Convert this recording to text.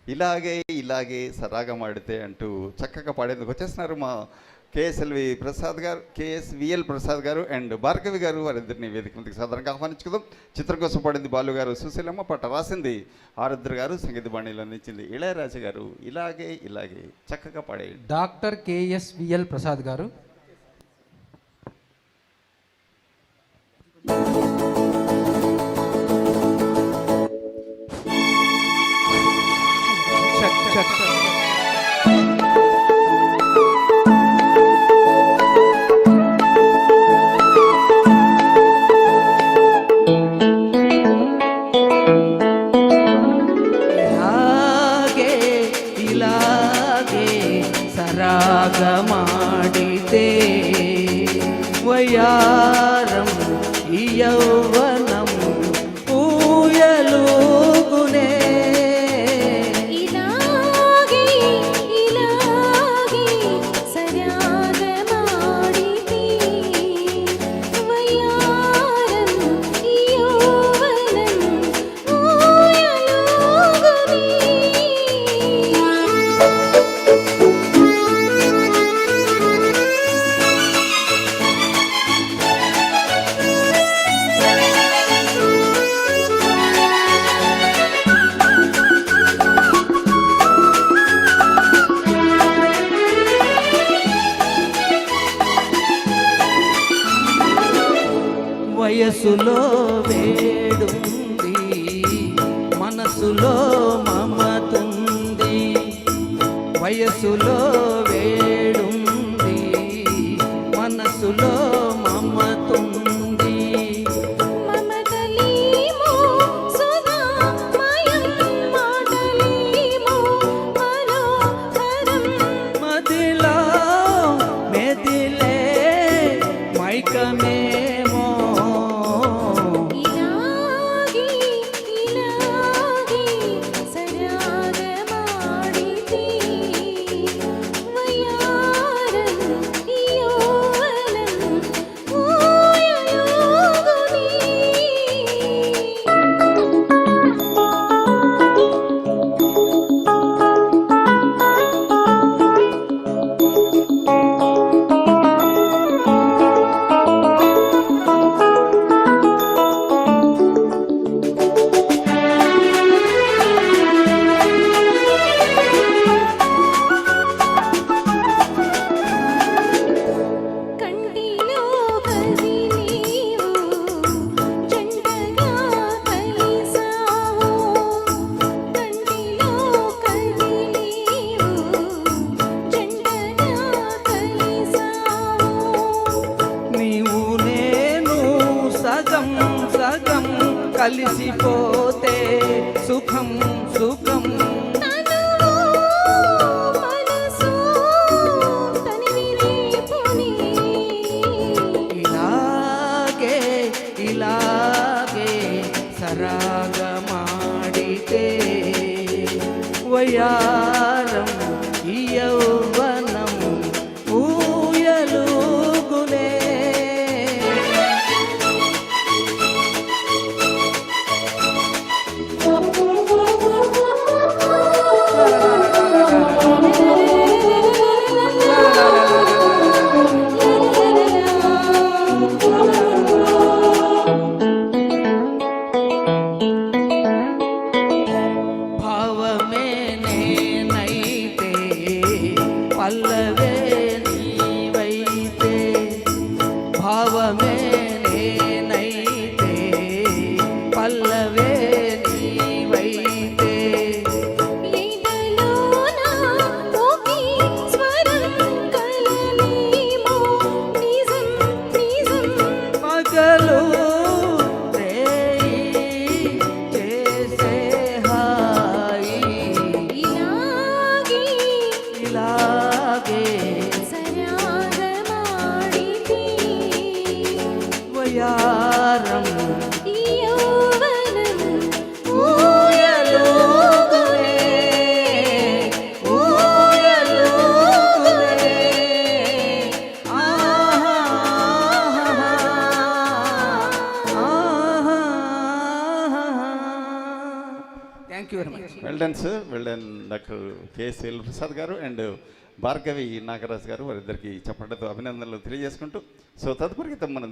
ఇలాగే ఇలాగే సరాగం ఆడితే అంటూ చక్కగా పాడేందుకు వచ్చేస్తున్నారు మా కేఎస్విఎల్ ప్రసాద్ గారు అండ్ భార్గవి గారు. వారిద్దరిని వేదిక ముందుకు సాధారణంగా ఆహ్వానించుకుందాం. చిత్రం కోసం పాడింది బాలు గారు, సుశీలమ్మ. పాట రాసింది ఆరుద్ర గారు, సంగీత బాణీలు అందించింది ఇళయరాజా గారు. ఇలాగే ఇలాగే చక్కగా పాడే డాక్టర్ కేఎస్విఎల్ ప్రసాద్ గారు. సరాగమాడితే వయారం యౌవనం ఊయలుగునే ఇలాగే ఇలాగే సరాగమాడితే వయారం యౌవనం ఊయలుగునే. వయసులో వేడుంది, మనసులో మమతుంది. వయసులో వేడుంది, మనసులో మమతుంది. మమతలీమో సుధామయం మాటలీమో మనోహరం. మదిలో మెదిలే మైకమేమో ఇలాగే ఇలాగే సరాగమాడితే వయారం యౌవనం ఊయలుగునే. కంటిలో కదిలేవు జంటగా కలిసావు. కంటిలో కదిలేవు జంటగా కలిసావు. నీవు నేను సగం సగం కలిసిపోతే సుఖం సుఖం. తనువు మనసు తనివిరేపునే. ఇలాగే ఇలాగే సరాగమాడితే వయారం యౌవనం ఊయలుగునే. భావమే నేనైతే పల్లవే నీవైతే. భావమే నేనైతే పల్లవే నీవైతే. ఎదలోన ఒకే స్వరం కలలేమో నిజం నిజం. పగలు రేయి చేసే హాయి. Well done sir, well done doctor KS VL Prasad garu and Bhargavi Nagaraj గారు వారిద్దరికి చప్పట్లతో అభినందనలు తెలియజేసుకుంటూ సో తదుపరి గీతం మనం